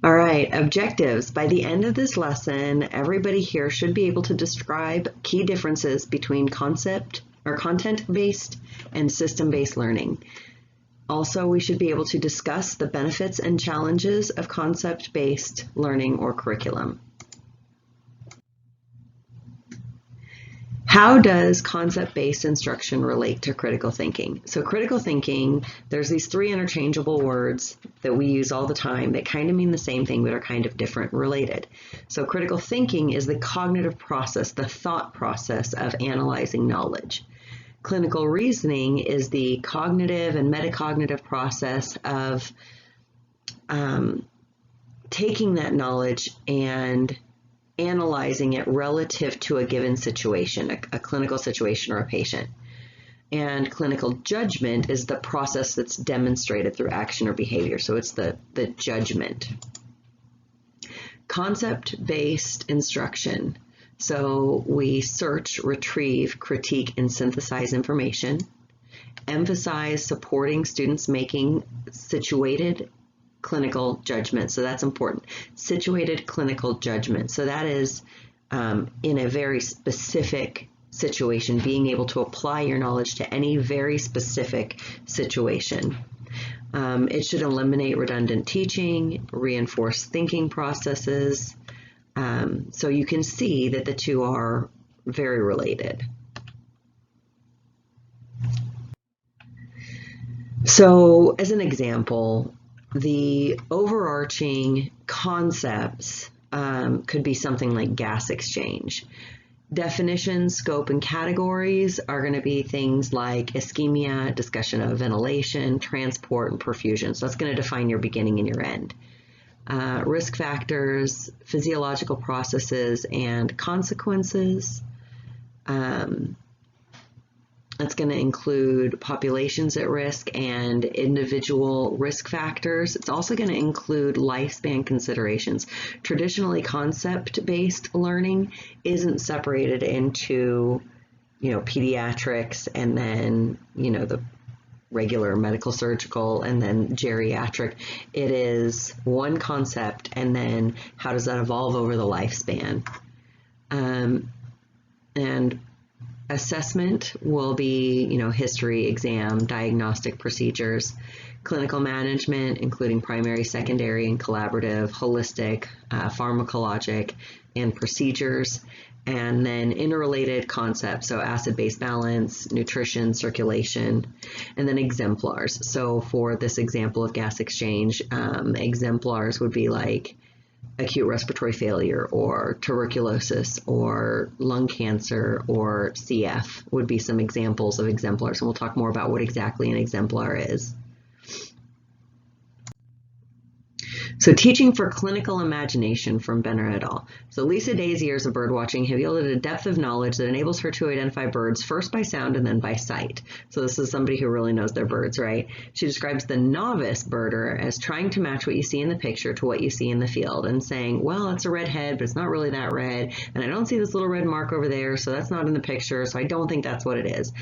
All right, objectives. By the end of this lesson, everybody here should be able to describe key differences between content-based and system-based learning. Also, we should be able to discuss the benefits and challenges of concept-based learning or curriculum. How does concept-based instruction relate to critical thinking? So critical thinking, there's these three interchangeable words that we use all the time that kind of mean the same thing but are kind of different related. So critical thinking is the cognitive process, the thought process of analyzing knowledge. Clinical reasoning is the cognitive and metacognitive process of taking that knowledge and analyzing it relative to a given situation, a clinical situation or a patient. And clinical judgment is the process that's demonstrated through action or behavior. So it's the judgment. Concept-based instruction. So we search, retrieve, critique, and synthesize information. Emphasize supporting students making situated clinical judgment. So that's important. Situated clinical judgment. So that is in a very specific situation, being able to apply your knowledge to any very specific situation. It should eliminate redundant teaching, reinforce thinking processes. So you can see that the two are very related. So as an example, the overarching concepts could be something like gas exchange. Definitions, scope, and categories are going to be things like ischemia, discussion of ventilation, transport, and perfusion. So that's going to define your beginning and your end. Risk factors, physiological processes, and consequences. That's going to include populations at risk and individual risk factors. It's also going to include lifespan considerations. Traditionally, concept-based learning isn't separated into, pediatrics and then, the regular medical surgical and then geriatric. It is one concept and then how does that evolve over the lifespan? And assessment will be, history, exam, diagnostic procedures, clinical management, including primary, secondary, and collaborative, holistic, pharmacologic, and procedures, and then interrelated concepts, so acid-base balance, nutrition, circulation, and then exemplars. So for this example of gas exchange, exemplars would be like acute respiratory failure or tuberculosis or lung cancer or CF would be some examples of exemplars. And we'll talk more about what exactly an exemplar is. So teaching for clinical imagination from Benner et al. So Lisa Day's years of bird watching have yielded a depth of knowledge that enables her to identify birds first by sound and then by sight. So this is somebody who really knows their birds, right? She describes the novice birder as trying to match what you see in the picture to what you see in the field and saying, well, it's a red head, but it's not really that red. And I don't see this little red mark over there, so that's not in the picture, so I don't think that's what it is.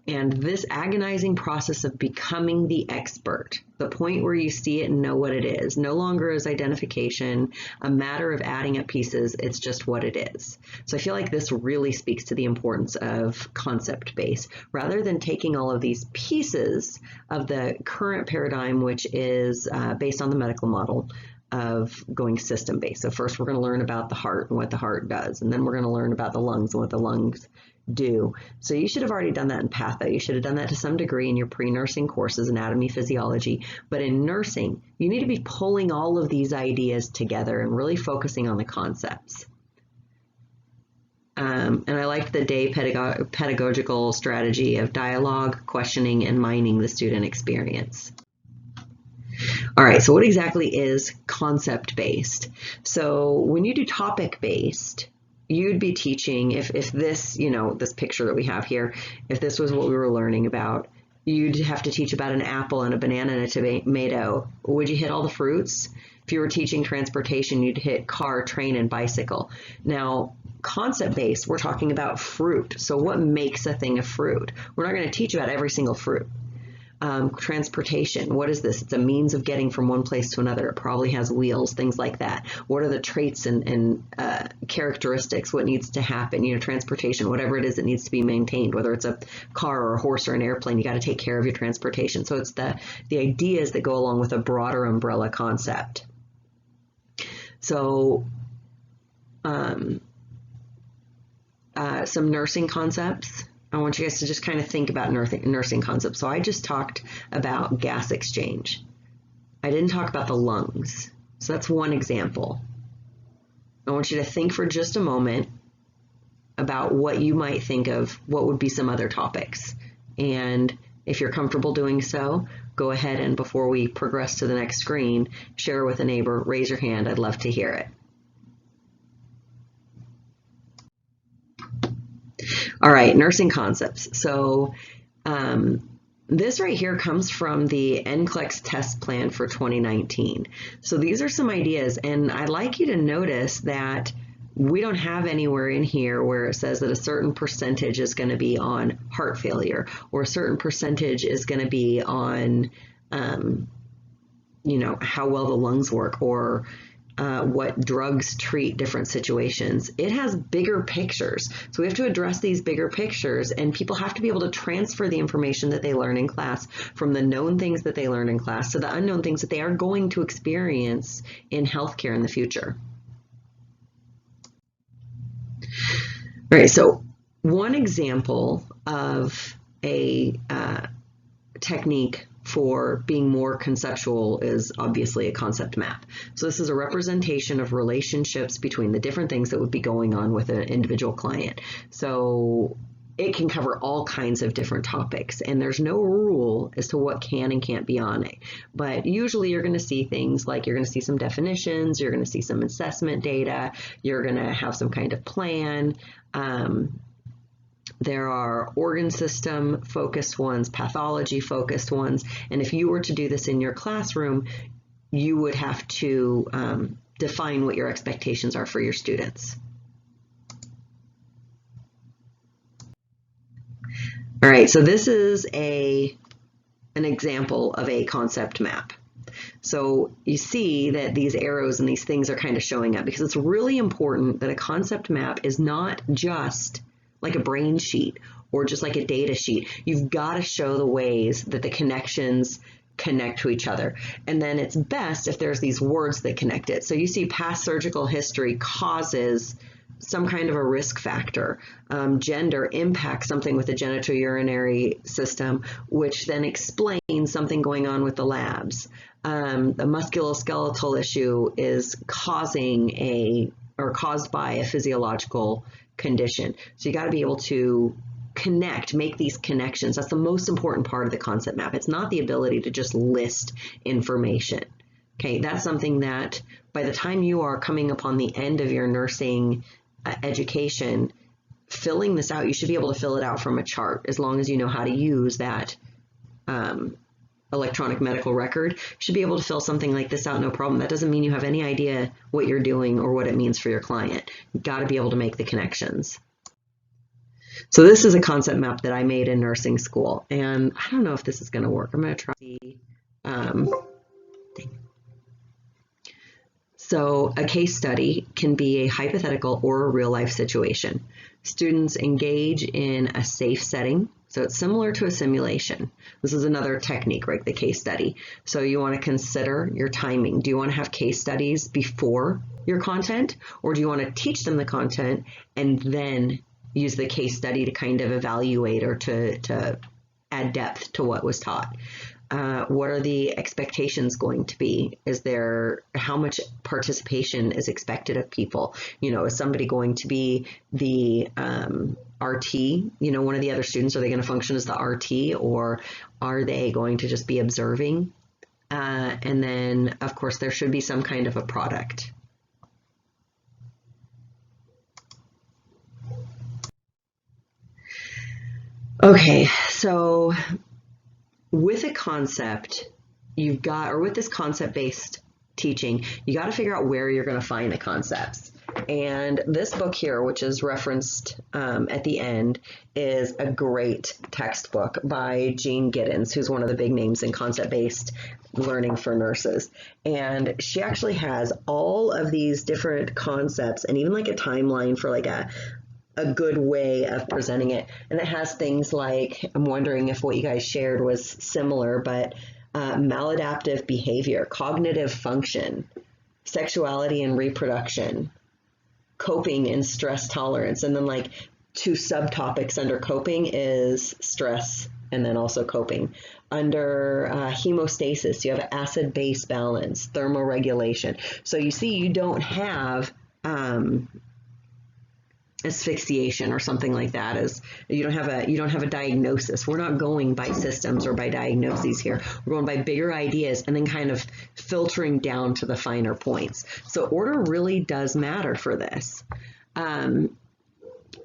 And this agonizing process of becoming the expert, the point where you see it and know what it is, no longer is identification a matter of adding up pieces, it's just what it is. So I feel like this really speaks to the importance of concept base, rather than taking all of these pieces of the current paradigm, which is based on the medical model of going system-based. So first we're going to learn about the heart and what the heart does, and then we're going to learn about the lungs and what the lungs do. So you should have already done that in patho. You should have done that to some degree in your pre-nursing courses, anatomy, physiology. But in nursing, you need to be pulling all of these ideas together and really focusing on the concepts. And I liked the Day pedagogical strategy of dialogue, questioning, and mining the student experience. All right, so what exactly is concept-based? So when you do topic-based, you'd be teaching, if this, this picture that we have here, if this was what we were learning about, you'd have to teach about an apple and a banana and a tomato. Would you hit all the fruits? If you were teaching transportation, you'd hit car, train, and bicycle. Now, concept-based, we're talking about fruit. So what makes a thing a fruit? We're not going to teach about every single fruit. Transportation, what is this? It's a means of getting from one place to another. It probably has wheels, things like that. What are the traits and characteristics? What needs to happen? Transportation, whatever it is that needs to be maintained, whether it's a car or a horse or an airplane, you got to take care of your transportation. So it's the ideas that go along with a broader umbrella concept. So some nursing concepts. I want you guys to just kind of think about nursing concepts. So I just talked about gas exchange. I didn't talk about the lungs. So that's one example. I want you to think for just a moment about what you might think of, what would be some other topics. And if you're comfortable doing so, go ahead and before we progress to the next screen, share with a neighbor, raise your hand. I'd love to hear it. All right, nursing concepts. So this right here comes from the NCLEX test plan for 2019. So these are some ideas, and I'd like you to notice that we don't have anywhere in here where it says that a certain percentage is going to be on heart failure, or a certain percentage is going to be on, how well the lungs work, or what drugs treat different situations. It has bigger pictures. So we have to address these bigger pictures, and people have to be able to transfer the information that they learn in class from the known things that they learn in class to the unknown things that they are going to experience in healthcare in the future. All right, so one example of a technique for being more conceptual is obviously a concept map. So this is a representation of relationships between the different things that would be going on with an individual client. So it can cover all kinds of different topics, and there's no rule as to what can and can't be on it. But usually you're going to see things like you're going to see some definitions, you're going to see some assessment data, you're going to have some kind of plan. There are organ system focused ones, pathology focused ones, and if you were to do this in your classroom, you would have to define what your expectations are for your students. All right, so this is an example of a concept map. So you see that these arrows and these things are kind of showing up because it's really important that a concept map is not just like a brain sheet or just like a data sheet. You've got to show the ways that the connections connect to each other. And then it's best if there's these words that connect it. So you see past surgical history causes some kind of a risk factor. Gender impacts something with the genitourinary system, which then explains something going on with the labs. The musculoskeletal issue is caused by a physiological condition. So you got to be able to connect, make these connections. That's the most important part of the concept map. It's not the ability to just list information. Okay, that's something that by the time you are coming upon the end of your nursing education, filling this out, you should be able to fill it out from a chart as long as you know how to use that electronic medical record. You should be able to fill something like this out, no problem. That doesn't mean you have any idea what you're doing or what it means for your client. You've got to be able to make the connections. So this is a concept map that I made in nursing school, and I don't know if this is going to work. I'm going to try to see. So a case study can be a hypothetical or a real life situation. Students engage in a safe setting. So it's similar to a simulation. This is another technique, right? The case study. So you want to consider your timing. Do you want to have case studies before your content, or do you want to teach them the content and then use the case study to kind of evaluate or to add depth to what was taught? What are the expectations going to be? How much participation is expected of people? Is somebody going to be the RT? One of the other students, are they going to function as the RT, or are they going to just be observing? And then, of course, there should be some kind of a product. Okay, so with a concept, with this concept-based teaching, you got to figure out where you're going to find the concepts. And this book here, which is referenced at the end, is a great textbook by Giddens, who's one of the big names in concept-based learning for nurses. And she actually has all of these different concepts and even like a timeline for like a good way of presenting it. And it has things like, I'm wondering if what you guys shared was similar, but maladaptive behavior, cognitive function, sexuality and reproduction, coping and stress tolerance. And then like 2 subtopics under coping is stress and then also coping. Under hemostasis, you have acid-base balance, thermoregulation. So you see, you don't have asphyxiation or something like that. As you don't have a diagnosis. We're not going by systems or by diagnoses here. We're going by bigger ideas and then kind of filtering down to the finer points. So order really does matter for this.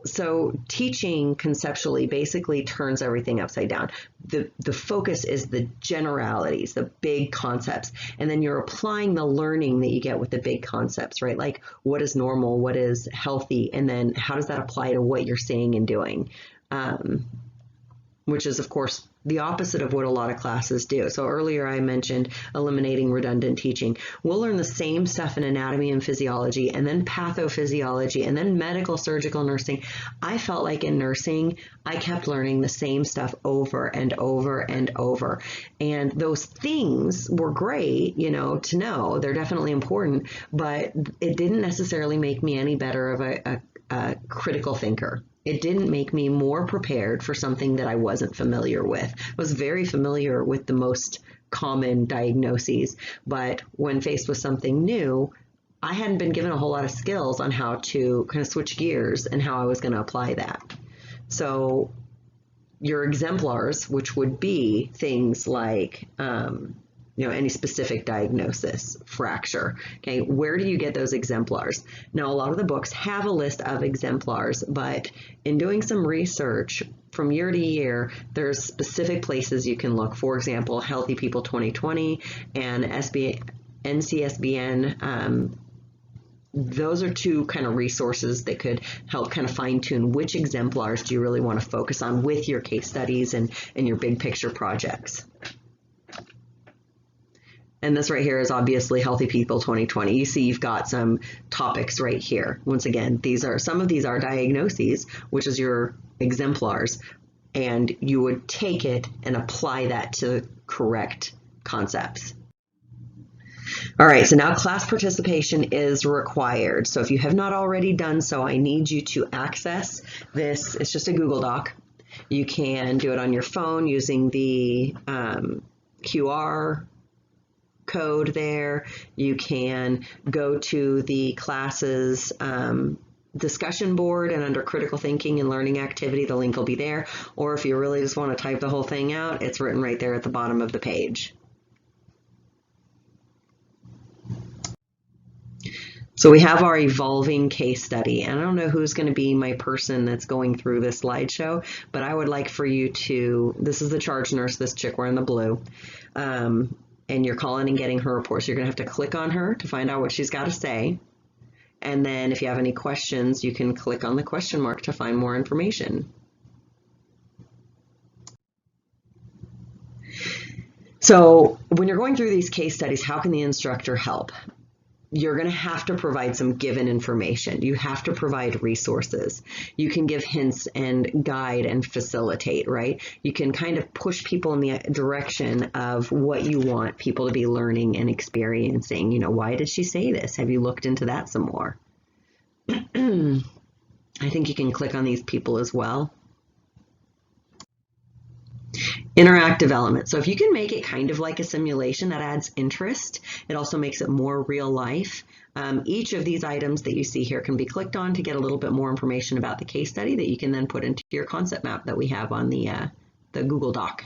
So teaching conceptually basically turns everything upside down. The focus is the generalities, the big concepts, and then you're applying the learning that you get with the big concepts, right? Like what is normal, what is healthy, and then how does that apply to what you're saying and doing, which is, of course, the opposite of what a lot of classes do. So earlier I mentioned eliminating redundant teaching. We'll learn the same stuff in anatomy and physiology, and then pathophysiology, and then medical surgical nursing. I felt like in nursing, I kept learning the same stuff over and over and over. And those things were great, you know, to know. They're definitely important, but it didn't necessarily make me any better of a critical thinker. It didn't make me more prepared for something that I wasn't familiar with. I was very familiar with the most common diagnoses, but when faced with something new, I hadn't been given a whole lot of skills on how to kind of switch gears and how I was going to apply that. So your exemplars, which would be things like any specific diagnosis, fracture. Okay, where do you get those exemplars? Now, a lot of the books have a list of exemplars, but in doing some research from year to year, there's specific places you can look. For example, Healthy People 2020 and NCSBN. Those are 2 kind of resources that could help kind of fine tune which exemplars do you really want to focus on with your case studies and your big picture projects. And this right here is obviously Healthy People 2020. You see you've got some topics right here. Once again, some of these are diagnoses, which is your exemplars, and you would take it and apply that to correct concepts. All right, so now class participation is required. So if you have not already done so, I need you to access this. It's just a Google Doc. You can do it on your phone using the QR code there. You can go to the classes discussion board, and under critical thinking and learning activity, the link will be there. Or if you really just want to type the whole thing out, it's written right there at the bottom of the page. So we have our evolving case study, and I don't know who's going to be my person that's going through this slideshow, but I would like for you to, this is the charge nurse, this chick wearing the blue, and you're calling and getting her report. So you're going to have to click on her to find out what she's got to say. And then if you have any questions, you can click on the question mark to find more information. So when you're going through these case studies, how can the instructor help? You're going to have to provide some given information. You have to provide resources. You can give hints and guide and facilitate, right? You can kind of push people in the direction of what you want people to be learning and experiencing. You know, why did she say this? Have you looked into that some more? I think you can click on these people as well. Interactive element. So if you can make it kind of like a simulation, that adds interest. It also makes it more real life. Each of these items that you see here can be clicked on to get a little bit more information about the case study that you can then put into your concept map that we have on the Google Doc.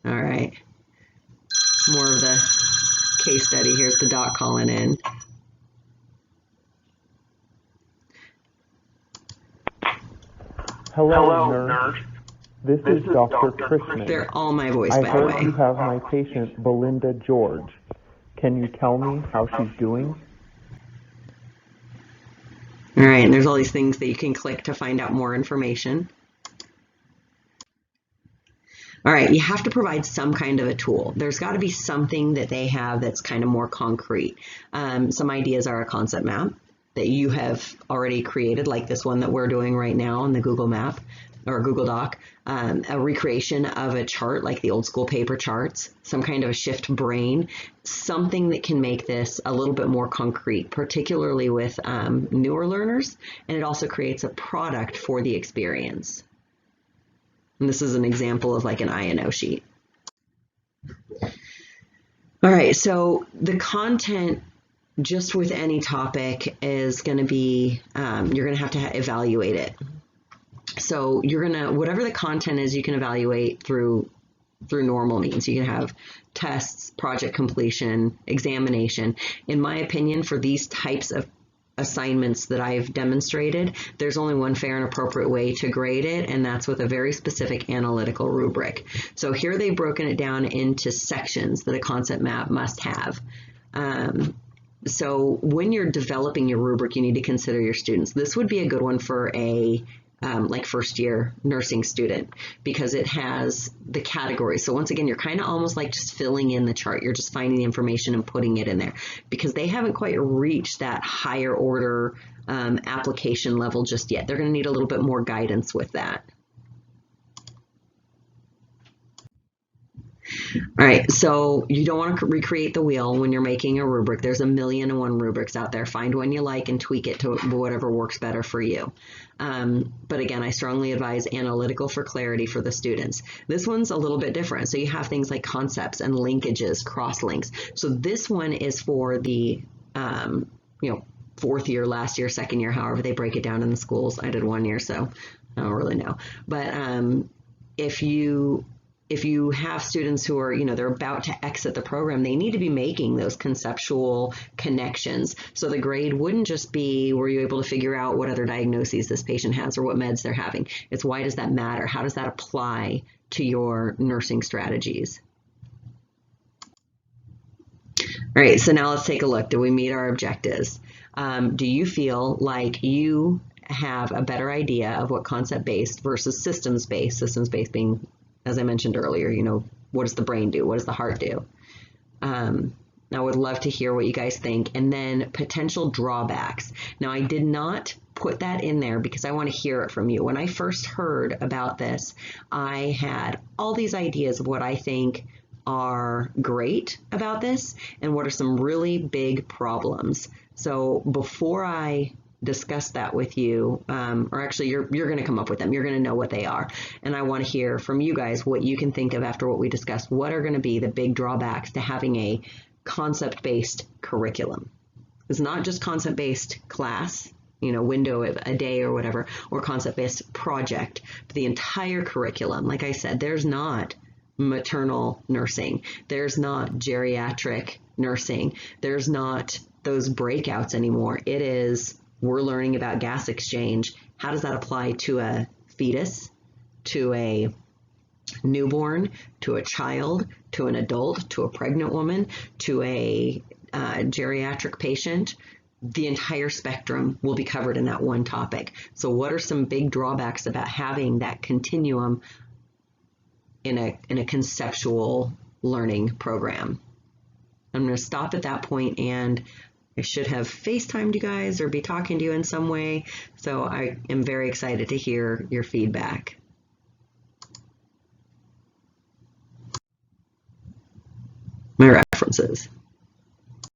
All right. More of the case study. Here's the doc calling in. Hello, nurse. This is Dr. Krishnan. They're all my voice, I by the heard way. you have my patient, Belinda George. Can you tell me how she's doing? All right, and there's all these things that you can click to find out more information. All right, you have to provide some kind of a tool. There's got to be something that they have that's kind of more concrete. Some ideas are a concept map that you have already created, like this one that we're doing right now on the Google Map or Google Doc, a recreation of a chart like the old school paper charts, some kind of a shift brain, something that can make this a little bit more concrete, particularly with newer learners, and it also creates a product for the experience. And this is an example of like an I&O sheet. All right, so the content just with any topic is going to be, you're going to have to evaluate it. So you're going to, whatever the content is, you can evaluate through normal means. You can have tests, project completion, examination. In my opinion, for these types of assignments that I've demonstrated, there's only one fair and appropriate way to grade it, and that's with a very specific analytical rubric. So here they've broken it down into sections that a concept map must have. So when you're developing your rubric, you need to consider your students. This would be a good one for a like first year nursing student because it has the categories. So once again, you're kind of almost like just filling in the chart. You're just finding the information and putting it in there because they haven't quite reached that higher order application level just yet. They're going to need a little bit more guidance with that. All right, so you don't want to recreate the wheel when you're making a rubric. There's 1,000,001 rubrics out there. Find one you like and tweak it to whatever works better for you. But again, I strongly advise analytical for clarity for the students. This one's a little bit different. So you have things like concepts and linkages, cross-links. So this one is for the, fourth year, last year, second year, however they break it down in the schools. I did 1 year, so I don't really know. But if you have students who are, they're about to exit the program, they need to be making those conceptual connections. So the grade wouldn't just be, were you able to figure out what other diagnoses this patient has or what meds they're having? It's why does that matter? How does that apply to your nursing strategies? All right, so now let's take a look. Did we meet our objectives? Do you feel like you have a better idea of what concept-based versus systems-based being, as I mentioned earlier, what does the brain do? What does the heart do? I would love to hear what you guys think. And then potential drawbacks. Now, I did not put that in there because I want to hear it from you. When I first heard about this, I had all these ideas of what I think are great about this and what are some really big problems. So before I discuss that with you, or actually you're going to come up with them. You're going to know what they are. And I want to hear from you guys what you can think of after what we discussed. What are going to be the big drawbacks to having a concept-based curriculum? It's not just concept-based class, window of a day or whatever, or concept-based project, but the entire curriculum. Like I said, there's not maternal nursing. There's not geriatric nursing. There's not those breakouts anymore. It is, we're learning about gas exchange. How does that apply to a fetus, to a newborn, to a child, to an adult, to a pregnant woman, to a geriatric patient? The entire spectrum will be covered in that one topic. So what are some big drawbacks about having that continuum in a conceptual learning program? I'm going to stop at that point, and I should have FaceTimed you guys or be talking to you in some way. So I am very excited to hear your feedback. My references.